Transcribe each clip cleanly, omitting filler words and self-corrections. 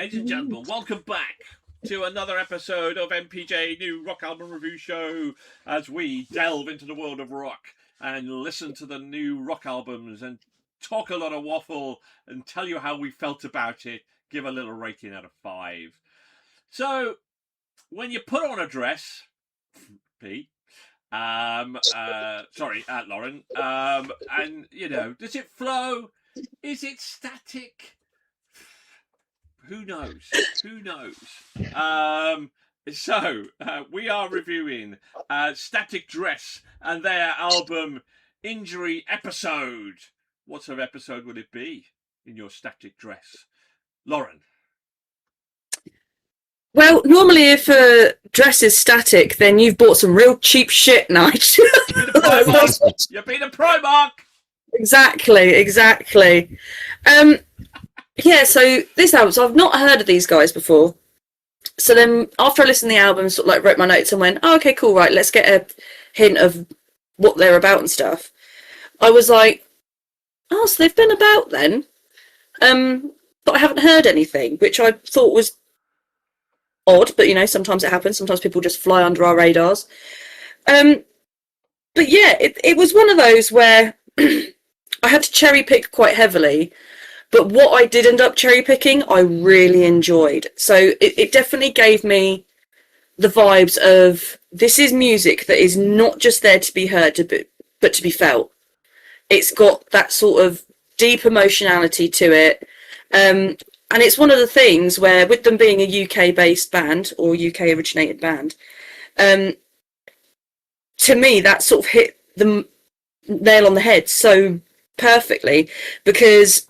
Ladies and gentlemen, welcome back to another episode of MPJ New Rock Album Review Show as we delve into the world of rock and listen to the new rock albums and talk a lot of waffle and tell you how we felt about it, give a little rating out of 5. So, when you put on a dress, Pete, Lauren, and, you know, does it flow? Is it static? Who knows? Who knows? We are reviewing Static Dress and their album Injury Episode. What sort of episode would it be in your Static Dress? Lauren? Well, normally if a dress is static, then you've bought some real cheap shit, Nige. You've been a Primark! Exactly. Yeah, so this album, so I've not heard of these guys before. So then after I listened to the album, sort of like wrote my notes and went, oh, okay, cool, right, let's get a hint of what they're about and stuff. I was like, oh, so they've been about then. But I haven't heard anything, which I thought was odd, but you know, sometimes it happens. Sometimes people just fly under our radars. But yeah, it was one of those where I had to cherry pick quite heavily. But what I did end up cherry picking, I really enjoyed. So it definitely gave me the vibes of this is music that is not just there to be heard, but to be felt. It's got that sort of deep emotionality to it. And it's one of the things where, with them being a UK-based band or UK-originated band, to me that sort of hit the nail on the head so perfectly, because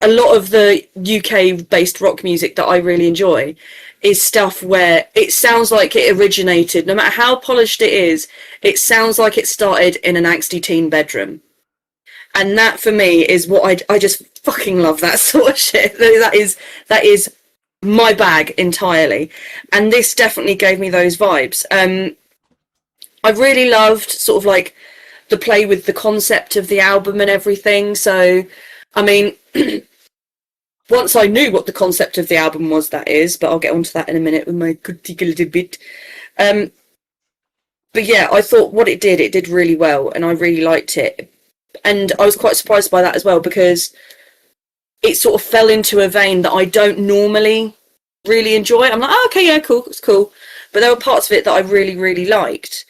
a lot of the UK-based rock music that I really enjoy is stuff where it sounds like it originated, no matter how polished it is, it sounds like it started in an angsty teen bedroom. And that, for me, is what I just fucking love that sort of shit. That is my bag entirely. And this definitely gave me those vibes. I really loved sort of like the play with the concept of the album and everything. So, I mean, once I knew what the concept of the album was, that is, but I'll get onto that in a minute with my critique a little bit. But yeah, I thought what it did really well, and I really liked it. And I was quite surprised by that as well, because it sort of fell into a vein that I don't normally really enjoy. I'm like, oh, okay, yeah, cool, it's cool. But there were parts of it that I really, really liked.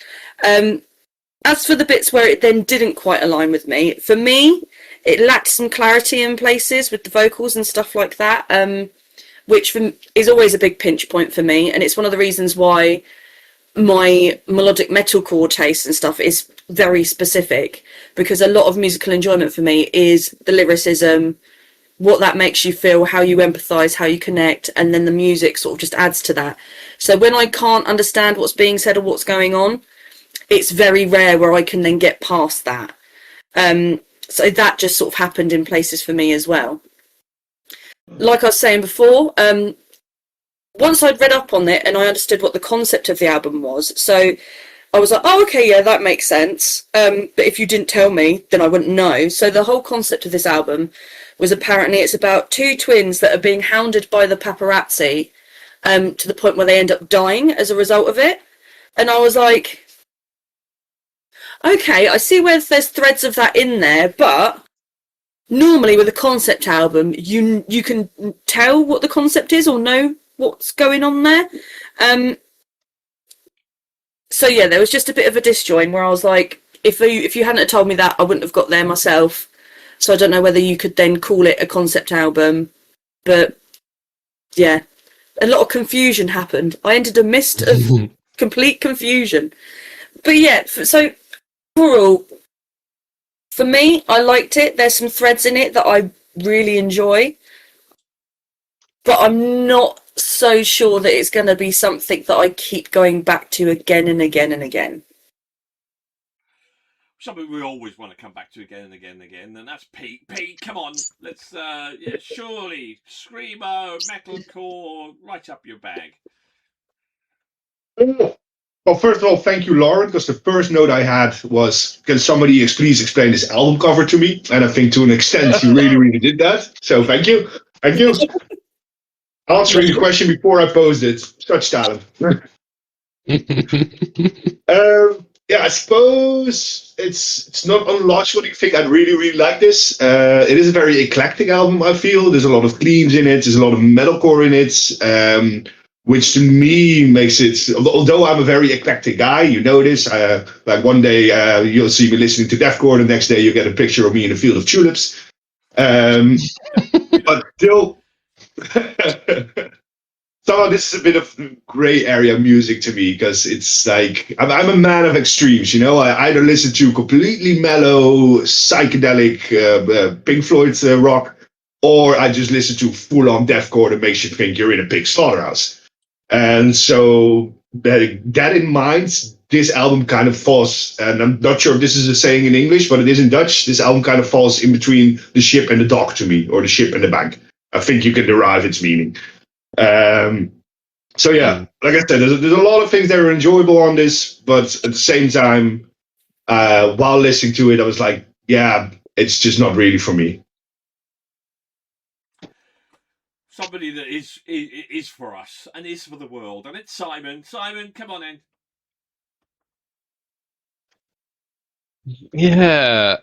As for the bits where it then didn't quite align with me, for me, it lacked some clarity in places with the vocals and stuff like that, which is always a big pinch point for me. And it's one of the reasons why my melodic metalcore taste and stuff is very specific, because a lot of musical enjoyment for me is the lyricism, what that makes you feel, how you empathise, how you connect, and then the music sort of just adds to that. So when I can't understand what's being said or what's going on, it's very rare where I can then get past that. So that just sort of happened in places for me as well. Like I was saying before, once I'd read up on it and I understood what the concept of the album was, so I was like, oh, okay, yeah, that makes sense. But if you didn't tell me, then I wouldn't know. So the whole concept of this album was apparently it's about two twins that are being hounded by the paparazzi to the point where they end up dying as a result of it. And I was like, okay, I see where there's threads of that in there, but normally with a concept album, you can tell what the concept is or know what's going on there. So yeah, there was just a bit of a disjoin where I was like, if you hadn't have told me that, I wouldn't have got there myself. So I don't know whether you could then call it a concept album, but yeah, a lot of confusion happened. I entered a mist of complete confusion. But yeah, so overall, for me, I liked it. There's some threads in it that I really enjoy, but I'm not so sure that it's going to be something that I keep going back to again and again and again. Something we always want to come back to again and again and again, and that's Pete. Pete, come on, let's, surely, screamo, metalcore, right up your bag. Well, first of all, thank you, Lauren, because the first note I had was, can somebody please explain this album cover to me? And I think to an extent you really, really did that. So thank you. Thank you. Answering the question before I posed it. Such talent. Yeah, I suppose it's not unlogical to think I'd really like this. It is a very eclectic album, I feel. There's a lot of cleans in it, there's a lot of metalcore in it, which to me makes it, although I'm a very eclectic guy, you know this, like one day you'll see me listening to deathcore, the next day you get a picture of me in a field of tulips. But still, so this is a bit of gray area music to me because it's like I'm a man of extremes, you know. I either listen to completely mellow psychedelic Pink Floyd rock, or I just listen to full-on deathcore that makes you think you're in a pig slaughterhouse. And so that in mind, this album kind of falls, and I'm not sure if this is a saying in English, but it is in Dutch. This album kind of falls in between the ship and the dock to me, or the ship and the bank. I think you can derive its meaning. So yeah, like I said, there's a lot of things that are enjoyable on this, but at the same time, while listening to it, I was like, yeah, it's just not really for me. Somebody that is for us and is for the world, and it's Simon. Simon, come on in. Yeah.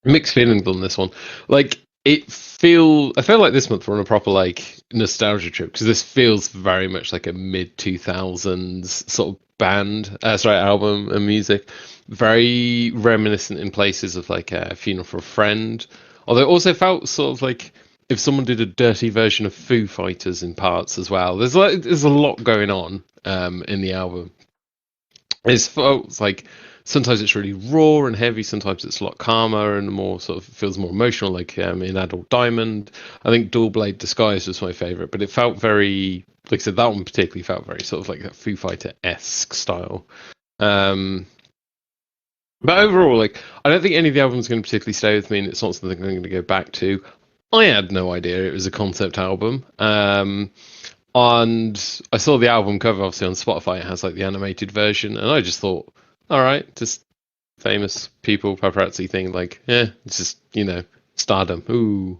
Mixed feelings on this one. Like I feel like this month we're on a proper like nostalgia trip because this feels very much like a mid 2000s sort of album and music. Very reminiscent in places of like a Funeral for a Friend. Although it also felt sort of like if someone did a dirty version of Foo Fighters in parts as well. There's a lot going on in the album. It's like sometimes it's really raw and heavy, sometimes it's a lot calmer and more sort of feels more emotional, like in Adult Diamond. I think Dual Blade Disguise was my favourite, but it felt very, like I said, that one particularly felt very sort of like a Foo Fighter-esque style. But overall, like I don't think any of the albums are going to particularly stay with me, and it's not something I'm going to go back to. I had no idea it was a concept album. And I saw the album cover, obviously, on Spotify. It has like the animated version, and I just thought, all right, just famous people paparazzi thing. Like, yeah, it's just stardom. Ooh.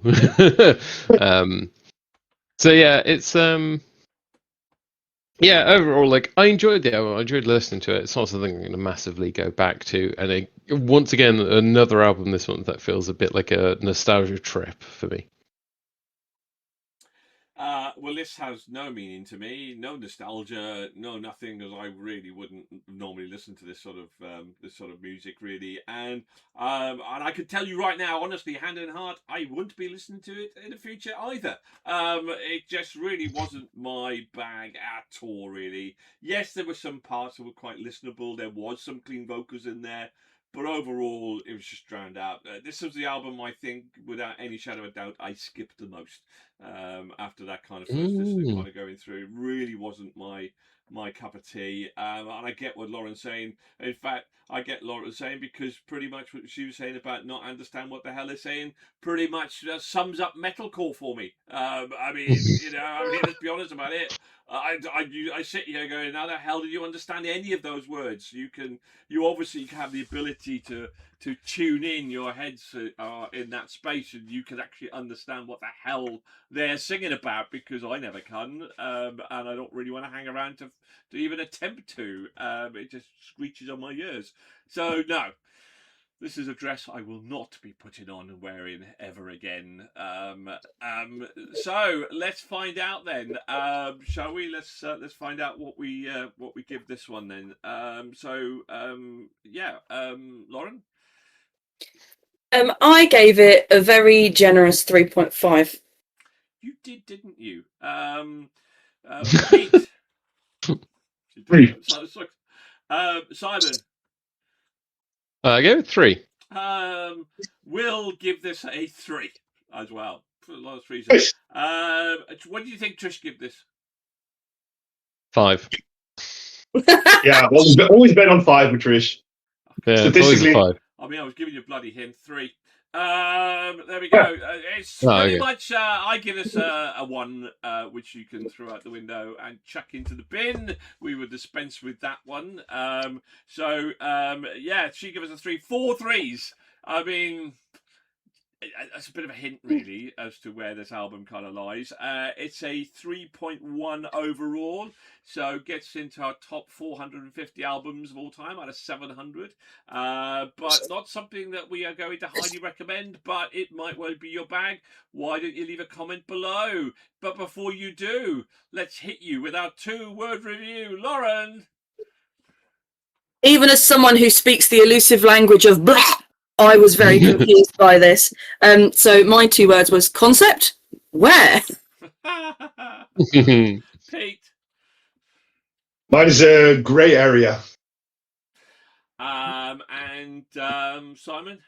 So yeah, it's yeah. Overall, like I enjoyed the album. I enjoyed listening to it. It's not something I'm going to massively go back to. And once again, another album this month that feels a bit like a nostalgia trip for me. Well, this has no meaning to me, no nostalgia, no nothing, because I really wouldn't normally listen to this sort of music, really. And I can tell you right now, honestly, hand in heart, I wouldn't be listening to it in the future either. It just really wasn't my bag at all, really. Yes, there were some parts that were quite listenable. There was some clean vocals in there. But overall, it was just drowned out. This was the album, I think, without any shadow of doubt, I skipped the most after that kind of first listen, kind of going through. It really wasn't my cup of tea. And I get what Lauren's saying. In fact, I get Lauren saying because pretty much what she was saying about not understand what the hell they're saying pretty much sums up metalcore for me. I mean, let's be honest about it. I sit here going, how the hell did you understand any of those words? You obviously have the ability to tune in your heads in that space, and you can actually understand what the hell they're singing about, because I never can, and I don't really want to hang around to even attempt to. It just screeches on my ears. So no, this is a dress I will not be putting on and wearing ever again. So let's find out then, shall we? Let's find out what we give this one then. Lauren. I gave it a very generous 3.5. You did, didn't you? Pete. Simon. I gave it 3. We'll give this a 3 as well. For a lot of reasons. Nice. What do you think Trish give this? 5. Yeah, well, always been on 5 with Trish. Yeah, statistically. 5. I mean, I was giving you a bloody hint. 3. There we go. It's pretty much. I give us a 1, which you can throw out the window and chuck into the bin. We would dispense with that one. She gave us a 3. 4 3s. I mean, That's a bit of a hint, really, as to where this album kind of lies. It's a 3.1 overall, so gets into our top 450 albums of all time out of 700. But not something that we are going to highly recommend, but it might well be your bag. Why don't you leave a comment below? But before you do, let's hit you with our 2-word review. Lauren! Even as someone who speaks the elusive language of blah, I was very confused by this. So my 2 words was concept, where? Pete. Mine is a grey area. And Simon.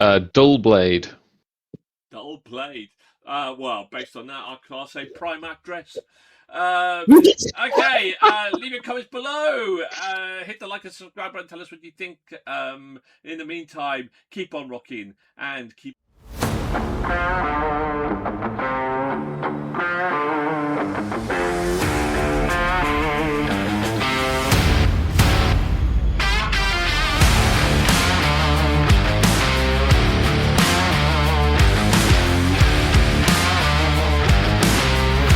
Dull blade. Dull blade. Well, based on that, I can't say Primark dress. Okay, leave your comments below. Hit the like and subscribe button. Tell us what you think. In the meantime, keep on rocking and keep.